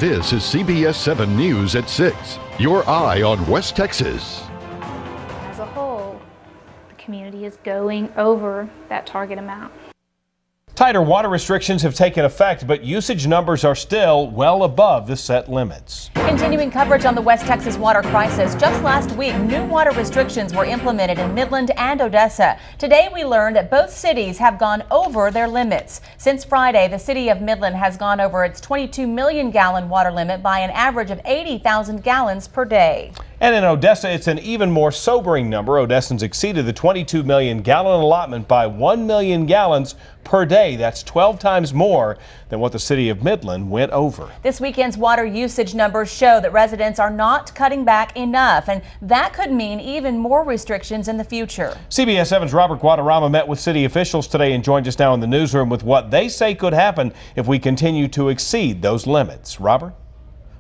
This is CBS 7 News at 6. Your eye on West Texas. As a whole, the community is going over that target amount. Tighter water restrictions have taken effect, but usage numbers are still well above the set limits. Continuing coverage on the West Texas water crisis. Just last week, new water restrictions were implemented in Midland and Odessa. Today, we learned that both cities have gone over their limits. Since Friday, the city of Midland has gone over its 22 million gallon water limit by an average of 80,000 gallons per day. And in Odessa, it's an even more sobering number. Odessans exceeded the 22 million gallon allotment by 1 million gallons per day. That's 12 times more than what the city of Midland went over. This weekend's water usage numbers show that residents are not cutting back enough, and that could mean even more restrictions in the future. CBS 7's Robert Guadarrama met with city officials today and joined us now in the newsroom with what they say could happen if we continue to exceed those limits. Robert?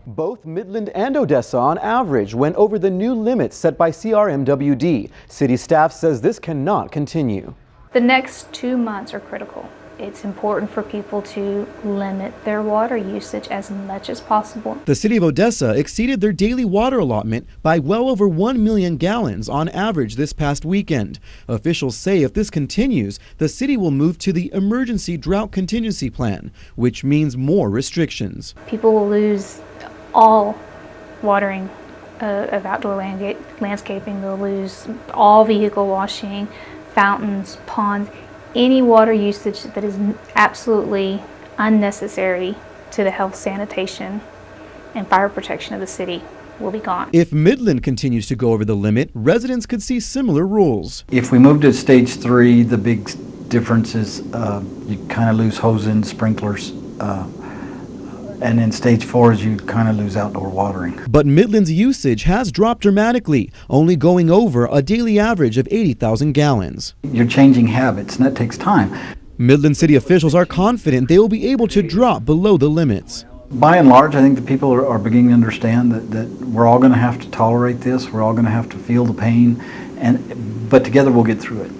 Both Midland and Odessa, on average, went over the new limits set by CRMWD. City staff says this cannot continue. The next 2 months are critical. It's important for people to limit their water usage as much as possible. The city of Odessa exceeded their daily water allotment by well over 1 million gallons on average this past weekend. Officials say if this continues, the city will move to the Emergency Drought Contingency Plan, which means more restrictions. People will lose all watering of outdoor landscaping. They'll lose all vehicle washing, fountains, ponds, any water usage that is absolutely unnecessary to the health, sanitation, and fire protection of the city will be gone. If Midland continues to go over the limit, residents could see similar rules. If we move to stage 3, the big difference is you kind of lose hose-in sprinklers. And in stage 4 is you kind of lose outdoor watering. But Midland's usage has dropped dramatically, only going over a daily average of 80,000 gallons. You're changing habits, and that takes time. Midland city officials are confident they will be able to drop below the limits. By and large, I think the people are beginning to understand that we're all going to have to tolerate this. We're all going to have to feel the pain, but together we'll get through it.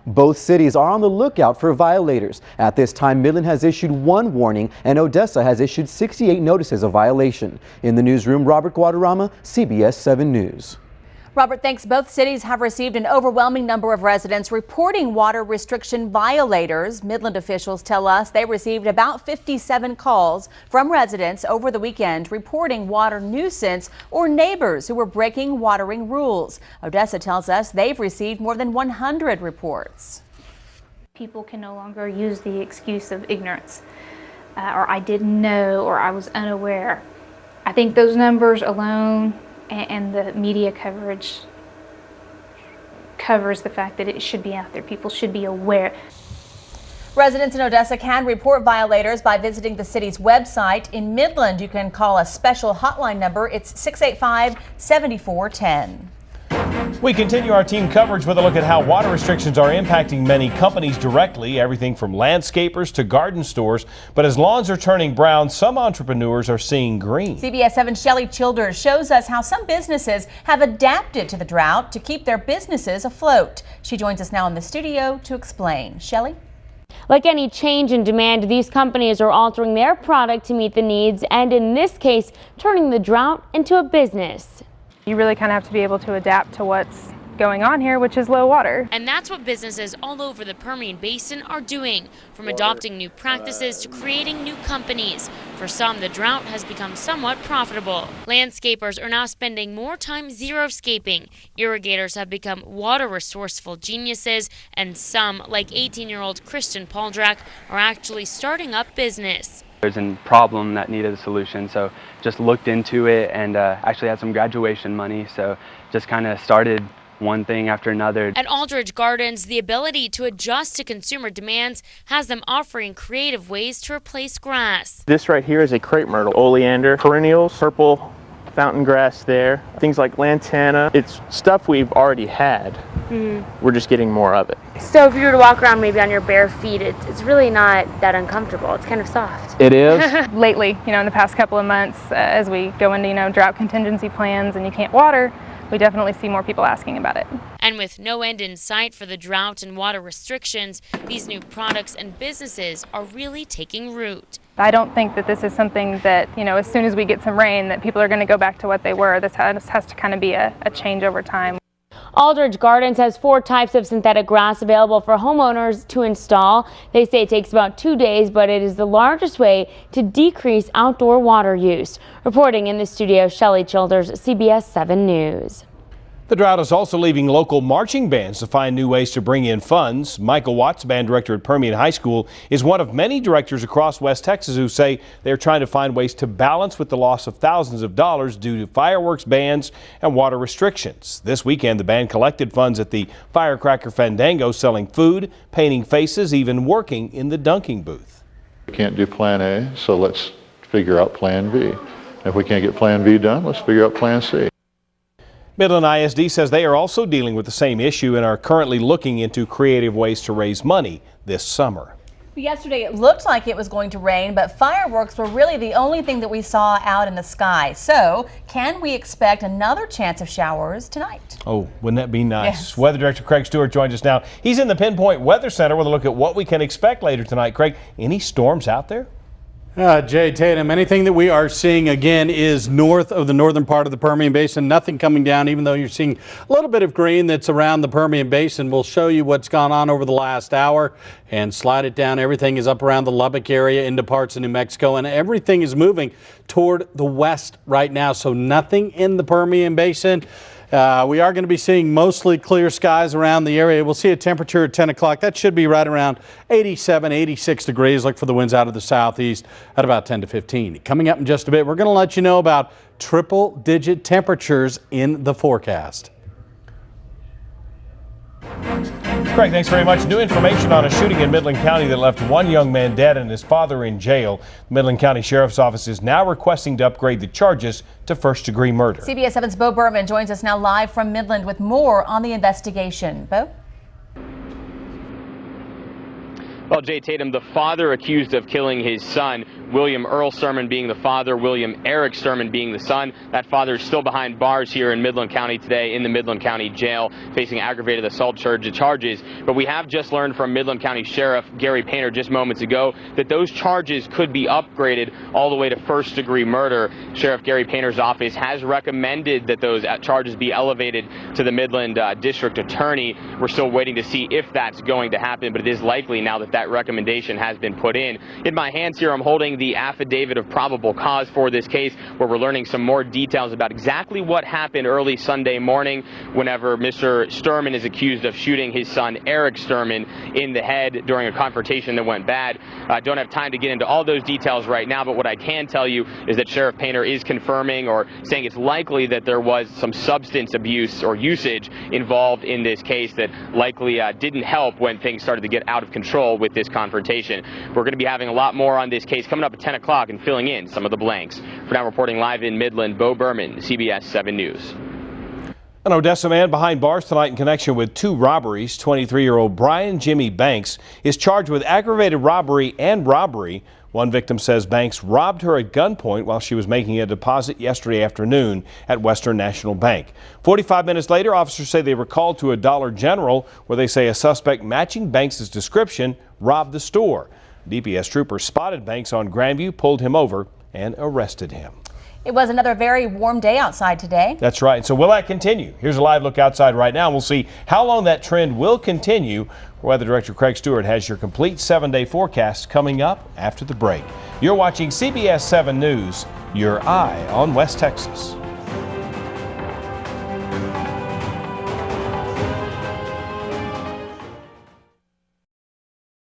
Both cities are on the lookout for violators. At this time, Midland has issued 1 warning and Odessa has issued 68 notices of violation. In the newsroom, Robert Guadarrama, CBS 7 News. Robert, thanks. Both cities have received an overwhelming number of residents reporting water restriction violators. Midland officials tell us they received about 57 calls from residents over the weekend reporting water nuisance or neighbors who were breaking watering rules. Odessa tells us they've received more than 100 reports. People can no longer use the excuse of ignorance, or I didn't know, or I was unaware. I think those numbers alone and the media coverage covers the fact that it should be out there. People should be aware. Residents in Odessa can report violators by visiting the city's website. In Midland, you can call a special hotline number. It's 685-7410. We continue our team coverage with a look at how water restrictions are impacting many companies directly, everything from landscapers to garden stores. But as lawns are turning brown, some entrepreneurs are seeing green. CBS 7's Shelley Childers shows us how some businesses have adapted to the drought to keep their businesses afloat. She joins us now in the studio to explain. Shelley? Like any change in demand, these companies are altering their product to meet the needs and, in this case, turning the drought into a business. You really kind of have to be able to adapt to what's going on here, which is low water. And that's what businesses all over the Permian Basin are doing, from adopting new practices to creating new companies. For some, the drought has become somewhat profitable. Landscapers are now spending more time xeriscaping. Irrigators have become water resourceful geniuses, and some, like 18-year-old Kristen Pauldrak, are actually starting up business. There's a problem that needed a solution, so just looked into it and actually had some graduation money, so just kind of started one thing after another. At Aldridge Gardens, the ability to adjust to consumer demands has them offering creative ways to replace grass. This right here is a crepe myrtle, oleander, perennials, purple fountain grass there, things like lantana. It's stuff we've already had. We're just getting more of it. So if you were to walk around maybe on your bare feet, it's really not that uncomfortable. It's kind of soft. It is. Lately, in the past couple of months, as we go into, drought contingency plans and you can't water, we definitely see more people asking about it. And And with no end in sight for the drought and water restrictions, these new products and businesses are really taking root. I don't think that this is something that, as soon as we get some rain, that people are going to go back to what they were. This has to kind of be a change over time. Aldridge Gardens has 4 types of synthetic grass available for homeowners to install. They say it takes about 2 days, but it is the largest way to decrease outdoor water use. Reporting in the studio, Shelley Childers, CBS 7 News. The drought is also leaving local marching bands to find new ways to bring in funds. Michael Watts, band director at Permian High School, is one of many directors across West Texas who say they're trying to find ways to balance with the loss of thousands of dollars due to fireworks bans and water restrictions. This weekend, the band collected funds at the Firecracker Fandango, selling food, painting faces, even working in the dunking booth. We can't do Plan A, so let's figure out Plan B. If we can't get Plan B done, let's figure out Plan C. Midland ISD says they are also dealing with the same issue and are currently looking into creative ways to raise money this summer. Yesterday it looked like it was going to rain, but fireworks were really the only thing that we saw out in the sky. So can we expect another chance of showers tonight? Oh, wouldn't that be nice? Yes. Weather Director Craig Stewart joins us now. He's in the Pinpoint Weather Center with a look at what we can expect later tonight. Craig, any storms out there? Jay Tatum, anything that we are seeing again is north of the northern part of the Permian Basin. Nothing coming down, even though you're seeing a little bit of green that's around the Permian Basin. We'll show you what's gone on over the last hour and slide it down. Everything is up around the Lubbock area into parts of New Mexico, and everything is moving toward the west right now. So nothing in the Permian Basin. We are going to be seeing mostly clear skies around the area. We'll see a temperature at 10 o'clock. That should be right around 87, 86 degrees. Look for the winds out of the southeast at about 10 to 15. Coming up in just a bit, we're going to let you know about triple-digit temperatures in the forecast. Craig, thanks very much. New information on a shooting in Midland County that left one young man dead and his father in jail. The Midland County Sheriff's Office is now requesting to upgrade the charges to first-degree murder. CBS 7's Bo Berman joins us now live from Midland with more on the investigation. Bo? Well, Jay Tatum, the father accused of killing his son, William Earl Sturman being the father, William Eric Sturman being the son. That father is still behind bars here in Midland County today in the Midland County Jail, facing aggravated assault charges. But we have just learned from Midland County Sheriff Gary Painter just moments ago that those charges could be upgraded all the way to first-degree murder. Sheriff Gary Painter's office has recommended that those charges be elevated to the Midland District Attorney. We're still waiting to see if that's going to happen, but it is likely now that that recommendation has been put in. In my hands here, I'm holding the affidavit of probable cause for this case, where we're learning some more details about exactly what happened early Sunday morning whenever Mr. Sturman is accused of shooting his son Eric Sturman in the head during a confrontation that went bad. I don't have time to get into all those details right now, but what I can tell you is that Sheriff Painter is confirming or saying it's likely that there was some substance abuse or usage involved in this case that likely didn't help when things started to get out of control with this confrontation. We're going to be having a lot more on this case coming up at 10 o'clock and filling in some of the blanks. For now, reporting live in Midland, Bo Berman, CBS 7 News. An Odessa man behind bars tonight in connection with 2 robberies. 23-year-old Brian Jimmy Banks is charged with aggravated robbery and robbery. One victim says Banks robbed her at gunpoint while she was making a deposit yesterday afternoon at Western National Bank. 45 minutes later, officers say they were called to a Dollar General where they say a suspect matching Banks' description robbed the store. DPS troopers spotted Banks on Grandview, pulled him over, and arrested him. It was another very warm day outside today. That's right. So will that continue? Here's a live look outside right now. We'll see how long that trend will continue. Weather Director Craig Stewart has your complete 7-day forecast coming up after the break. You're watching CBS 7 News, your eye on West Texas.